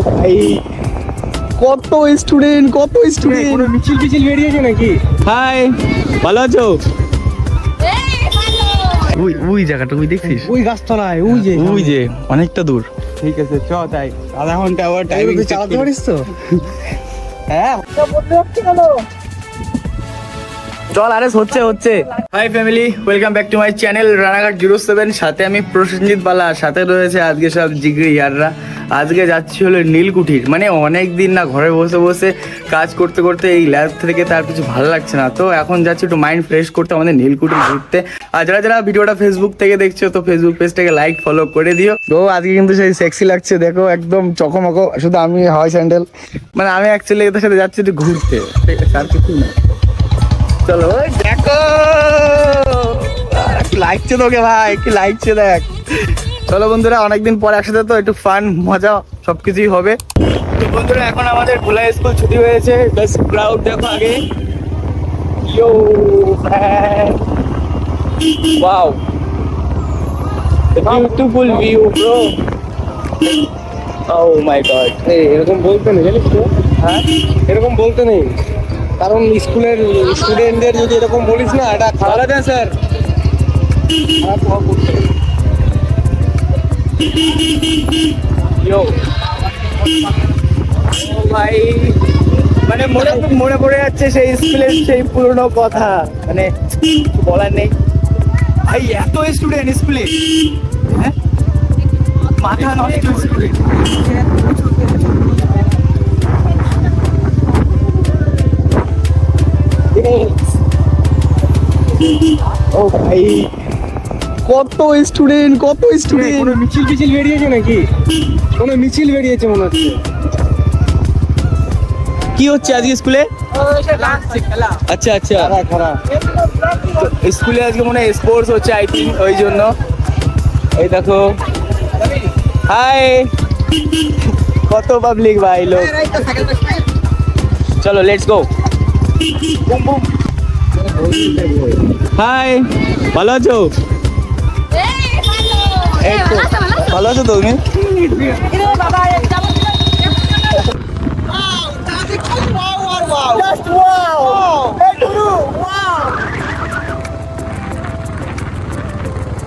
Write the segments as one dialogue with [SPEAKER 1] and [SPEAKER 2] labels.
[SPEAKER 1] ভাই কত স্টুডেন্ট
[SPEAKER 2] কোনো মিছিল টিছিল বেরিয়েছে নাকি?
[SPEAKER 1] হাই, ভালো আছো? ওই জায়গাটা ওই দেখছিস?
[SPEAKER 2] ওই গাছতলায়
[SPEAKER 1] ওই যে অনেকটা দূর।
[SPEAKER 2] ঠিক আছে, চ তাই আধা ঘন্টা আবার টাইম চালাতে পারিস তো?
[SPEAKER 1] হ্যাঁ চল, আরে হচ্ছে। Hi family, welcome back to my channel Ranaghat 07। সাথে আমি প্রসেনজিৎ বালা, সাথে রয়েছে আজকে সব জিগরি ইয়াররা। আজকে যাচ্ছি হলো নীলকুঠির। মানে অনেক দিন না ঘরে বসে বসে কাজ করতে করতে এই ল্যাব থেকে তার কিছু ভালো লাগছে না, তো এখন যাচ্ছি একটু মাইন্ড ফ্রেশ করতে আমাদের নীলকুঠির ঘুরতে। আর যারা যারা ভিডিওটা ফেসবুক থেকে দেখছো, তো ফেসবুক পেজটাকে লাইক ফলো করে দিও। তো আজকে কিন্তু সেই সেক্সি লাগছে, দেখো একদম চকমকো। শুধু আমি হয় স্যান্ডেল, মানে আমি অ্যাকচুয়ালি এদের সাথে যাচ্ছি একটু ঘুরতে, ঠিক আছে, আর কিছু না। চলো ওই দেখো কি লাগছে তোকে ভাই, কি লাগছে দেখ। চলো বন্ধুরা, অনেকদিন পর একসাথে, তো একটু ফান মজা সবকিছুই হবে। তো বন্ধুরা, এখন আমাদের ভোলা স্কুল ছুটি হয়েছে। বেশ ক্রাউড দেখো আগে। ইয়ো ওয়াও, বিউটিফুল ভিউ ব্রো। ও মাই গড,
[SPEAKER 2] এরকম বলতে নেই, জানিস তো?
[SPEAKER 1] হ্যাঁ
[SPEAKER 2] এরকম বলতে নেই, কারণ স্কুলের স্টুডেন্টদের যদি এরকম বলিস না, এটা
[SPEAKER 1] ভালো আছেন স্যার?
[SPEAKER 2] খারাপ প্রভাব পড়ছে।
[SPEAKER 1] ইয়ো ও ভাই, মানে মনে পড়ে যাচ্ছে সেই স্কুলের সেই পুরনো কথা, মানে কিছু বলার নেই ভাই। এত স্টুডেন্ট স্কুলে, হ্যাঁ মাথা নষ্ট স্টুডেন্ট। ও ভাই কত স্টুডেন্ট
[SPEAKER 2] কোনো মিছিল টিছিল বেরিয়েছে নাকি? কোনো মিছিল বেরিয়েছে মনে হচ্ছে।
[SPEAKER 1] কি হচ্ছে আজকে স্কুলে? আচ্ছা
[SPEAKER 2] খারাপ
[SPEAKER 1] স্কুলে আজকে মনে হয় স্পোর্টস হচ্ছে, আই থিঙ্ক, ওই জন্য। এই দেখো, হাই, কত পাবলিক ভাই লোক। চলো লেটস গো। হাই, ভালো আছো? এই তো, ভালো আছো তো তুমি?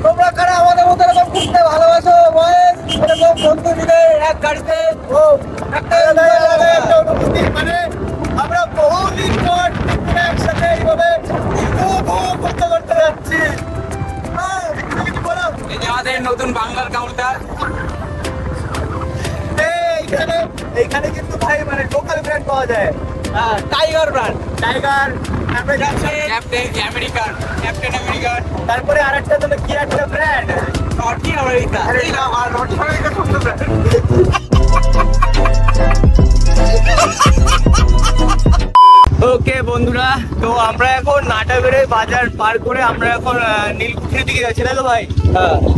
[SPEAKER 2] তোমরা কারা আমাদের মতো এরকম ঘুরতে ভালোবাসো? এরকম বন্ধু মিলে এক গাড়িতে একটা অনুভূতি, মানে আমরা বহুদিন পর একসাথে এইভাবে করতে যাচ্ছি।
[SPEAKER 3] এই যে আমাদের নতুন বাংলার কাউন্টার,
[SPEAKER 1] এইখানে কিন্তু ভাই মানে লোকাল ব্র্যান্ড পাওয়া যায়। টাইগার ব্র্যান্ড, টাইগার, তারপরে
[SPEAKER 3] ক্যাপ্টেন আমেরিকার,
[SPEAKER 1] তারপরে আরেকটা হলো কি একটা ব্র্যান্ড,
[SPEAKER 3] নটি আমেরিকা।
[SPEAKER 1] ওকে বন্ধুরা, তো আমরা এখন নাটাবেড়ে বাজার পার করে আমরা এখন নীলকুঠির দিকে যাচ্ছি, তাই তো ভাই?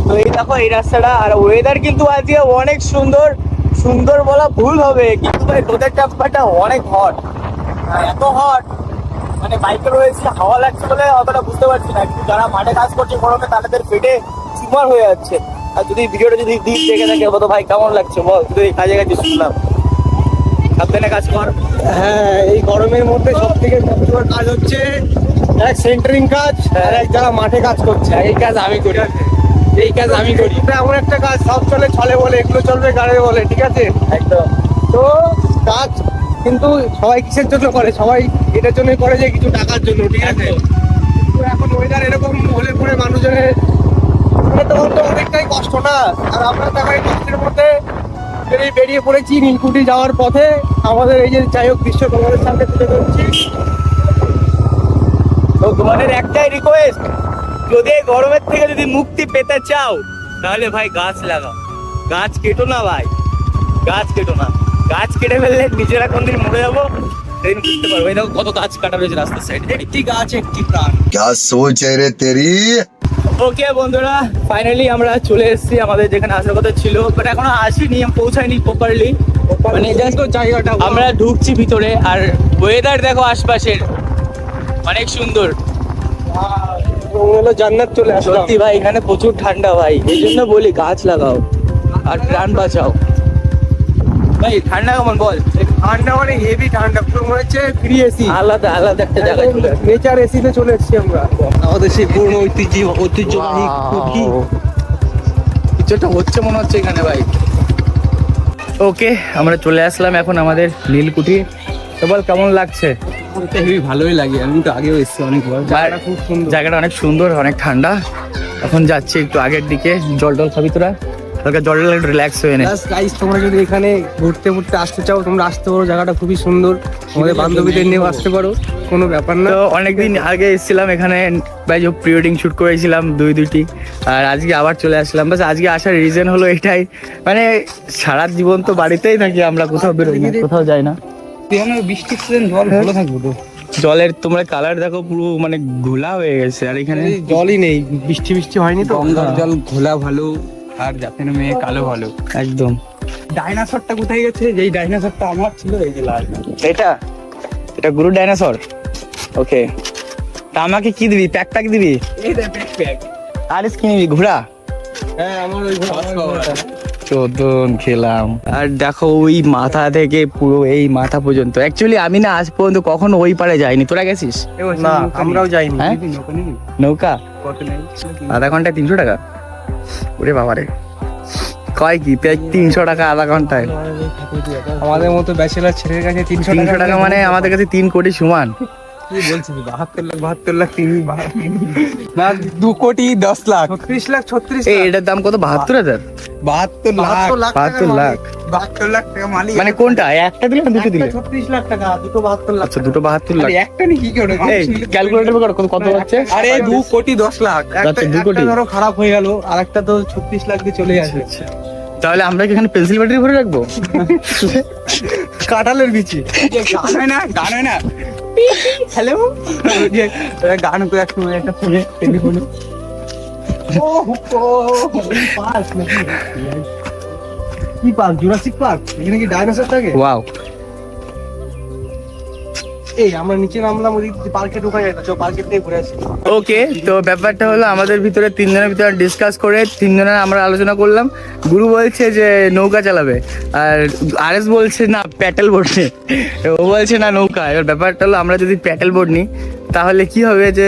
[SPEAKER 1] তো এই দেখো এই রাস্তাটা, আর ওয়েদার কিন্তু আজকে অনেক সুন্দর। সুন্দর বলা ভুল হবে, কিন্তু ভাই রোদের তাপমাত্রা অনেক হট, এত হট, মানে বাইকে রয়েছে, হাওয়া লাগছে বলে অতটা বুঝতে পারছি না, কিন্তু যারা মাঠে কাজ করছে গরমে তাদের পেটে চুমার হয়ে যাচ্ছে। আর যদি ভিডিওটা যদি দিক দেখে থাকে, তো ভাই কেমন লাগছে বল, তুই এই কাজে কাজে শুনলাম, সাবধানে কাজ কর।
[SPEAKER 2] হ্যাঁ, এই গরমের মধ্যে সব থেকে কষ্টকর কাজ হচ্ছে এক সেন্টারিং কাজ, আর এক যারা মাঠে কাজ করছে।
[SPEAKER 3] এই কাজ আমি করি,
[SPEAKER 2] এটা এমন একটা কাজ, সব চলে বলে, এগুলো চলবে গাড়ি বলে, ঠিক আছে?
[SPEAKER 1] একদম।
[SPEAKER 2] তো কাজ কিন্তু সবাই কিসের জন্য করে? সবাই এটার জন্যই করে যে কিছু টাকার জন্য, ঠিক আছে? কিন্তু এখন ওয়েদার এরকম হলে পরে মানুষজনের মানে তখন তো অনেকটাই কষ্ট না। আর আমরা দেখো এই কষ্টের মধ্যে বেরিয়ে পড়েছি নীলকুঠি যাওয়ার পথে। আমাদের এই যে যাই হোক দৃশ্য তোমাদের সামনে তুলে ধরছি।
[SPEAKER 1] তো তোমাদের একটাই রিকোয়েস্ট, যদি এই গরমের থেকে যদি মুক্তি পেতে চাও, তাহলে ভাই গাছ লাগাও, গাছ কেটো না ভাই, গাছ কেটো না। গাছ কেটে ফেললে নিজেরা কোনদিন মরে যাবো, সেদিন বুঝতে পারবো। এই দেখো কত গাছ কাটা রয়েছে রাস্তার সাইডে,
[SPEAKER 2] একটি গাছ একটি প্রাণ।
[SPEAKER 4] क्या सोच है रे तेरी।
[SPEAKER 1] ওকে বন্ধুরা, ফাইনালি আমরা চলে এসেছি আমাদের যেখানে আসার কথা ছিল, বাট এখনো আসিনি, পৌঁছায়নি প্রপারলি। মানে জাস্ট
[SPEAKER 2] জায়গাটা
[SPEAKER 1] আমরা ঢুকছি ভিতরে, আর ওয়েদার দেখো আশপাশের অনেক সুন্দর।
[SPEAKER 2] হলো জান্নাত চলে আসলো।
[SPEAKER 1] সত্যি ভাই, এখানে প্রচুর ঠান্ডা ভাই, এই জন্য বলি গাছ লাগাও আর প্রাণ বাঁচাও। ভাই ঠান্ডা কেমন বল?
[SPEAKER 2] ঠান্ডা মানে হেভি ঠান্ডা, পুরো মনে হচ্ছে ফ্রি এসি,
[SPEAKER 1] আলাদা আলাদা একটা জায়গায় চলে আসছে।
[SPEAKER 2] নেচার এসিতে চলে এসেছি আমরা। আমাদের সেই পুরনো ঐতিহ্যবাহী কুঠি।
[SPEAKER 1] কিছু একটা হচ্ছে মনে হচ্ছে এখানে ভাই। ওকে, আমরা চলে আসলাম এখন আমাদের নীলকুঠি। তো বল কেমন লাগছে?
[SPEAKER 3] হেবি ভালোই লাগে, আমি তো আগেও এসেছি অনেকবার।
[SPEAKER 1] জায়গাটা খুব সুন্দর, জায়গাটা অনেক সুন্দর, অনেক ঠান্ডা। এখন যাচ্ছি একটু আগের দিকে। জল টল খাবি তোরা? হালকা জল টল একটু রিল্যাক্স হয়ে নে।
[SPEAKER 2] গাইস, তোমরা যদি এখানে ঘুরতে ঘুরতে আসতে চাও, তোমরা আসতে পারো, জায়গাটা খুবই সুন্দর। আমাদের বান্ধবীদের নিয়েও আসতে পারো, কোনো ব্যাপার না।
[SPEAKER 1] তো অনেকদিন আগে এসেছিলাম এখানে ভাই, যে প্রি ওয়েডিং শুট করেছিলাম দুইটি, আর আজকে আবার চলে আসলাম। বাস আজকে আসার রিজন হলো এটাই, মানে সারা জীবন তো বাড়িতেই থাকি আমরা, কোথাও বেরোই না, কোথাও যাই না।
[SPEAKER 3] বৃষ্টির সিজন জল ভালো থাকবে তো।
[SPEAKER 1] জলের তোমরা কালার দেখো, পুরো মানে ঘোলা হয়ে গেছে। আর এখানে
[SPEAKER 2] জলই নেই, বৃষ্টি বৃষ্টি হয়নি তো।
[SPEAKER 3] গঙ্গার জল ঘোলা ভালো, আর জাতের মেয়ে কালো ভালো।
[SPEAKER 1] একদম।
[SPEAKER 3] ডাইনোসরটা কোথায় গেছে? যেই ডাইনোসরটা আমার ছিল, এই যে লাল।
[SPEAKER 1] এটা এটা গুরু ডাইনোসর। ওকে, তা আমাকে কি দিবি? প্যাক দিবি?
[SPEAKER 3] এই দেখ ব্যাকপ্যাক।
[SPEAKER 1] আর কি নিবি? ঘোড়া?
[SPEAKER 2] হ্যাঁ, আমার ওই
[SPEAKER 1] চোদন খেলাম। আর দেখো ওই মাথা থেকে পুরো এই মাথা পর্যন্ত। অ্যাকচুয়ালি আমি না আজ পর্যন্ত কখনো ওই পারে যাইনি। তোরা গেছিস?
[SPEAKER 2] না, আমরাও যাইনি।
[SPEAKER 1] হ্যাঁ? নৌকা আধা ঘন্টায় 300 টাকা? ওরে বাবারে, কয় কি 300 টাকা আধা ঘন্টায়?
[SPEAKER 2] আমাদের মতো ব্যাচেলার ছেলের কাছে 300
[SPEAKER 1] টাকা মানে আমাদের কাছে 3 কোটি সমান।
[SPEAKER 2] কি বলছিস? 72 লাখ 3
[SPEAKER 3] না, 2 কোটি 10 লাখ।
[SPEAKER 2] 36 লাখ 36
[SPEAKER 1] এই এটার দাম কত? 72,000?
[SPEAKER 3] 72 লাখ।
[SPEAKER 1] 72 লাখ
[SPEAKER 3] 72 লাখ টাকা মালিক।
[SPEAKER 1] মানে কোনটা? একটা দিলে না দুটো দিলে?
[SPEAKER 2] 36 লাখ টাকা, দুটো 72 লাখ।
[SPEAKER 1] আচ্ছা, দুটো 72 লাখ।
[SPEAKER 3] আরে একটা নি কি করে?
[SPEAKER 1] এই ক্যালকুলেটর করে কত হচ্ছে?
[SPEAKER 3] আরে 2 কোটি 10 লাখ।
[SPEAKER 1] আচ্ছা, 2 কোটি।
[SPEAKER 2] ধরো খারাপ হয়ে গেল, আরেকটা তো 36 লাখ দিয়ে চলে আসবে।
[SPEAKER 1] তাহলে আমরা কি এখানে পেন্সিল ব্যাটারি ভরে রাখবো?
[SPEAKER 2] কাঁঠালের বিচি।
[SPEAKER 3] গান হয় না। হ্যালো, যে গান করে এক সময় একটা ফোনে, টেলিফোনে।
[SPEAKER 2] পার্ক নাকি? কি পার্ক? Jurassic park? এখানে কি ডাইনোসর থাকে?
[SPEAKER 1] ওয়াও।
[SPEAKER 2] এই আমরা নিচে নামলাম, ওই পার্কে ঢোকা যায় না, চল পার্কে থেকে ঘুরে আসি।
[SPEAKER 1] ওকে, তো ব্যাপারটা হলো আমাদের ভিতরে তিনজনের ভিতরে ডিসকাস করে তিনজনের আমরা আলোচনা করলাম। গুরু বলছে যে নৌকা চালাবে, আর আরএস বলছে না প্যাডেল বোর্ড নিয়ে, ও বলছে না নৌকা। এবার ব্যাপারটা হলো আমরা যদি প্যাডেল বোর্ড নিই তাহলে কি হবে, যে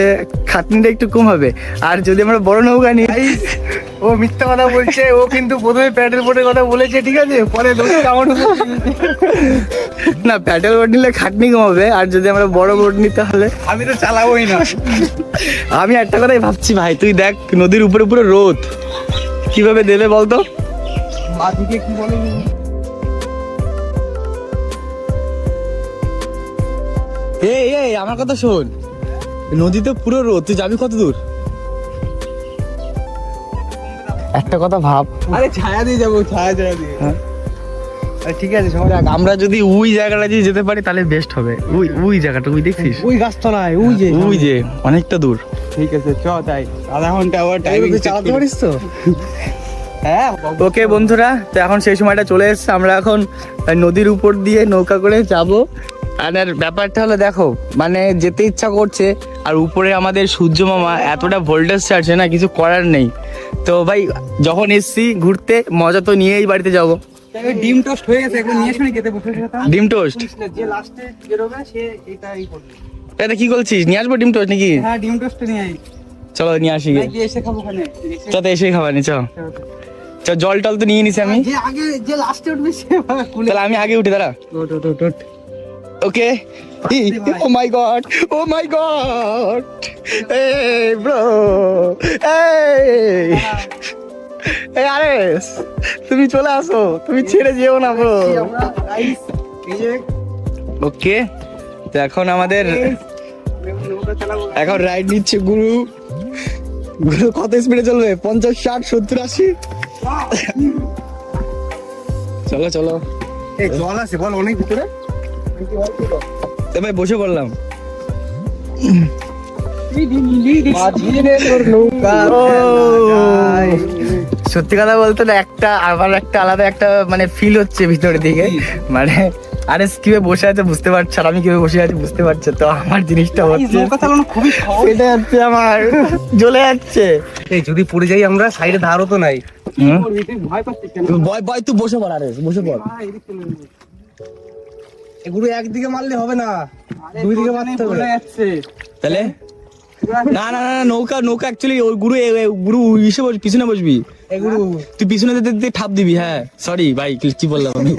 [SPEAKER 1] খাটনিটা একটু কম হবে। আর যদি আমরা বড় নৌকা নিই,
[SPEAKER 2] ও মিথ্যা কথা বলছে। ও কিন্তু প্রথমে প্যাডেল বোর্ডের কথা বলেছে, ঠিক আছে, পরে
[SPEAKER 1] না প্যাডেল বোর্ড নিলে খাটনি কম হবে। আর যদি আমরা বড় বোর্ড নিই তাহলে
[SPEAKER 3] আমি তো চালাবোই না।
[SPEAKER 1] আমি একটা কথাই ভাবছি ভাই, তুই দেখ নদীর উপরে পুরো রোদ, কিভাবে দেবে বলতো?
[SPEAKER 2] বাদিকে কি বলে?
[SPEAKER 1] এই এই আমার কথা শোন, নদীতে পুরো রোদ, তুই যাবি কত দূর? একটা কথা ভাব।
[SPEAKER 3] আরে ছায়া দিয়ে যাবো, ছায়া দিয়ে।
[SPEAKER 2] ঠিক আছে, সবাই
[SPEAKER 1] আমরা যদি ওই জায়গাটা দিয়ে যেতে পারি তাহলে বেস্ট হবে। ওই জায়গাটা, ওই দেখছিস?
[SPEAKER 2] ওই গাছতলায়, ওই যে
[SPEAKER 1] অনেকটা দূর।
[SPEAKER 3] ঠিক আছে, চ তাই। আধা ঘন্টা আবার টাইমিং
[SPEAKER 2] চালাতে পারিস তো?
[SPEAKER 1] হ্যাঁ। ওকে বন্ধুরা, তো এখন সেই সময়টা চলে এসেছে। আমরা এখন নদীর উপর দিয়ে নৌকা করে যাব। আর ব্যাপারটা হলো দেখো, মানে যেতে ইচ্ছা করছে, আর উপরে আমাদের সূর্য মামা এতটা ভোল্টেজ ছাড়ছে না, কিছু করার নেই। তো ভাই যখন এসছি ঘুরতে, মজা তো নিয়েই বাড়িতে যাবো।
[SPEAKER 3] ডিম টোস্ট হয়ে গেছে, এখন নিয়ে শুনি খেতে বসে যেতাম।
[SPEAKER 1] ডিম টোস্ট
[SPEAKER 2] যে লাস্টে বেরোবে সে এটাই করবে।
[SPEAKER 1] এটা কি করছিস? নিয়ে আসবো ডিম টোস্ট নাকি?
[SPEAKER 3] হ্যাঁ, ডিম টোস্ট নিয়ে আই।
[SPEAKER 1] চলো নিয়ে আসি।
[SPEAKER 3] গিয়ে এসে খাবো ওখানে।
[SPEAKER 1] চল এসেই খাবানি, চ জল টল তো নিয়ে নিছি আমি।
[SPEAKER 2] যে আগে যে লাস্টে উঠবে সে
[SPEAKER 1] তাহলে আমি আগে উঠি, দাঁড়া। ওকে। ও মাই গড, ও মাই গড, এই ব্রো, এই আরে তুমি চলে আসো, তুমি ছেড়ে যেও না ব্রো। ওকে, তো এখন আমাদের এখন রাইড নিচ্ছে গুরু। গুরু কত স্পিডে চলবে? 50, 60, 70, 80? চলো চলো।
[SPEAKER 2] এই জল আছে বল অনেক ভিতরে।
[SPEAKER 1] ভাই বসে পড়লাম। সত্যি কথা বলতে না, একটা আবার একটা আলাদা একটা মানে ফিল হচ্ছে ভিতরের দিকে। মানে আরে কিভাবে বসে আছে বুঝতে পারছে, আর আমি কিভাবে বসে আছি বুঝতে পারছে। তো আমার জিনিসটা হচ্ছে,
[SPEAKER 3] নৌকা চালানো খুবই সহজ।
[SPEAKER 1] এটা হচ্ছে আমার জ্বলে যাচ্ছে।
[SPEAKER 2] এই যদি পড়ে যাই আমরা, সাইডে ধারও তো নাই, কি
[SPEAKER 1] হুম?
[SPEAKER 2] করবি তুই ভয় পাচ্ছিস কেন
[SPEAKER 1] বয় বয় তুই বসে পড় আরে বসে পড়।
[SPEAKER 2] এগুলো একদিকে মারলে হবে না, দুই দিকে মারতে হবে।
[SPEAKER 3] যাচ্ছে
[SPEAKER 1] তাহলে না না না না, নৌকা নৌকা অ্যাকচুয়ালি ওই গুরু গুরু ইসে বসবি, পিছনে বসবি।
[SPEAKER 2] এগুলো
[SPEAKER 1] তুই পিছনে দিতে ঠাপ দিবি। হ্যাঁ সরি ভাই, কি বললাম আমি।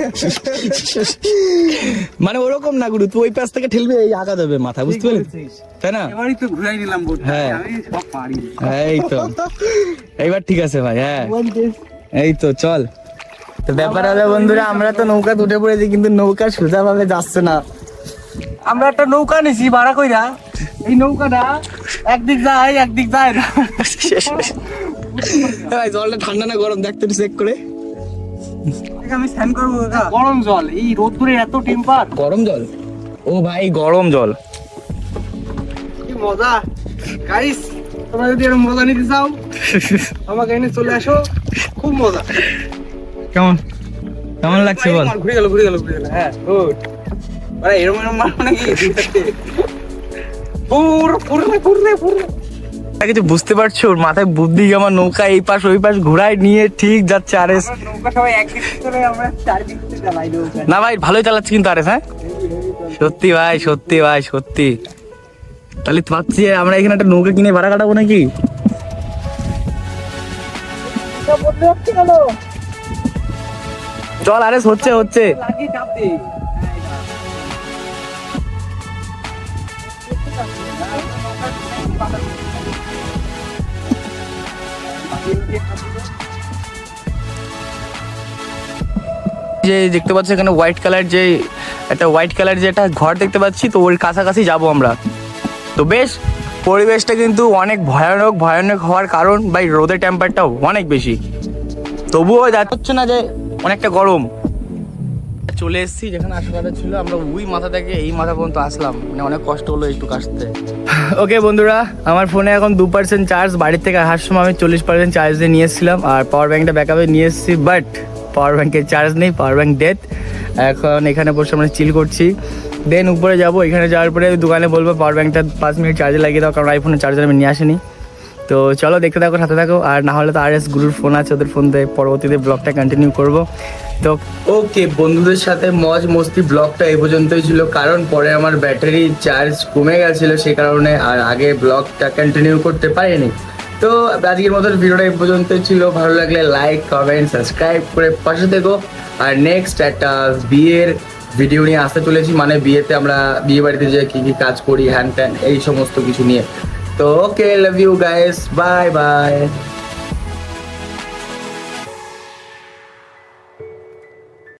[SPEAKER 1] মানে ওরকম না গুরু, তুই ওই পাশ থেকে ঠেলবি, এই আগা দেবে মাথা, বুঝতে পারলি, তাই না?
[SPEAKER 3] এবারই তো ঘুরাই নিলাম বোট।
[SPEAKER 1] হ্যাঁ।
[SPEAKER 3] আমি সব পারি।
[SPEAKER 1] এই তো এইবার ঠিক আছে ভাই। হ্যাঁ এই তো চল। তো ব্যাপার হলো বন্ধুরা, আমরা তো নৌকা উঠে পড়েছি কিন্তু নৌকা সোজা ভাবে যাচ্ছে না।
[SPEAKER 2] আমরা একটা নৌকা নিছি ভাড়া কইরা, এই নৌকাটা একদিক যায় একদিক যায় না।
[SPEAKER 1] ভাই জলটা ঠান্ডা না গরম দেখতে চেক করে।
[SPEAKER 3] আমি স্নান করবো কাকা।
[SPEAKER 2] গরম জল, এই রোদ্দুরে এত টেম্পার,
[SPEAKER 1] গরম জল? ও ভাই গরম জল।
[SPEAKER 2] কি মজা। গাইস তোমরা যদি এরকম মজা নিতে চাও আমাকে এনে চলে আসো, খুব মজা।
[SPEAKER 1] কেমন কেমন লাগছে বল?
[SPEAKER 2] ঘুরে গেল ঘুরে গেল ঘুরে গেল। হ্যাঁ গুড।
[SPEAKER 3] আরে এরকম এরকম মারবো নাকি?
[SPEAKER 1] কিছু বুঝতে পারছো? ওর মাথায় বুদ্ধি, আমার নৌকা এই পাশ ওই পাশ ঘুরায় নিয়ে ঠিক যাচ্ছে আরেস।
[SPEAKER 3] আমরা নৌকা সবাই একদিক করে আমরা চারদিক থেকে চালাই নৌকা।
[SPEAKER 1] না ভাই ভালোই চালাচ্ছে কিন্তু আরেস। হ্যাঁ সত্যি ভাই সত্যি ভাই সত্যি। তাহলে ভাবছি আমরা এখানে একটা নৌকা কিনে ভাড়া কাটাবো নাকি? চল আরেস, হচ্ছে হচ্ছে।
[SPEAKER 3] লাগিয়ে চাপ দে।
[SPEAKER 1] যে দেখতে পাচ্ছি এখানে হোয়াইট কালার, যে একটা হোয়াইট কালার যে একটা ঘর দেখতে পাচ্ছি, তো ওর কাছাকাছি যাব আমরা। তো বেশ পরিবেশটা কিন্তু অনেক ভয়ানক ভয়ানক হওয়ার কারণ ভাই রোদের টেম্পারটাও অনেক বেশি, তবুও যা হচ্ছে না যে অনেকটা গরম। চলে এসেছি যেখানে আসার কথা ছিল, আমরা ওই মাথা থেকে এই মাথা পর্যন্ত আসলাম, মানে অনেক কষ্ট হলো একটু কাশতে। ওকে বন্ধুরা, আমার ফোনে এখন 2% চার্জ, বাড়ির থেকে আসার সময় আমি 40% চার্জ দিয়ে নিয়ে এসেছিলাম, আর পাওয়ার ব্যাঙ্কটা ব্যাকআপে নিয়ে এসেছি, বাট পাওয়ার ব্যাঙ্কের চার্জ নেই, পাওয়ার ব্যাঙ্ক ডেথ। এখন এখানে বসে আমরা চিল করছি, দেন উপরে যাব, এখানে যাওয়ার পরে দোকানে বলবো পাওয়ার ব্যাঙ্কটা 5 মিনিট চার্জে লাগিয়ে দাও, কারণ আইফোনের চার্জার আমি নিয়ে আসিনি। তো চলো দেখতে থাকো, সাথে থাকো, আর না হলে তো আরএস গুরুর ফোন আছে, ওদের ফোন দিয়ে পরবর্তীতে ব্লগটা কন্টিনিউ করব। তো ওকে বন্ধুদের সাথে মজ মস্তি ব্লগটা এই পর্যন্তই ছিল, কারণ পরে আমার ব্যাটারি চার্জ কমে গেছিলো সেই কারণে, আর আগে ব্লগটা কন্টিনিউ করতে পারিনি। তো আজকের মতো ভিডিওটা এই পর্যন্তই ছিল, ভালো লাগলে লাইক কমেন্ট সাবস্ক্রাইব করে পাশে থেকো। আর নেক্সট একটা বিয়ের ভিডিও নিয়ে আসতে চলেছি, মানে বিয়েতে আমরা বিয়ে বাড়িতে যে কী কী কাজ করি হ্যান ত্যান এই সমস্ত কিছু নিয়ে। তো okay, love you guys, bye by.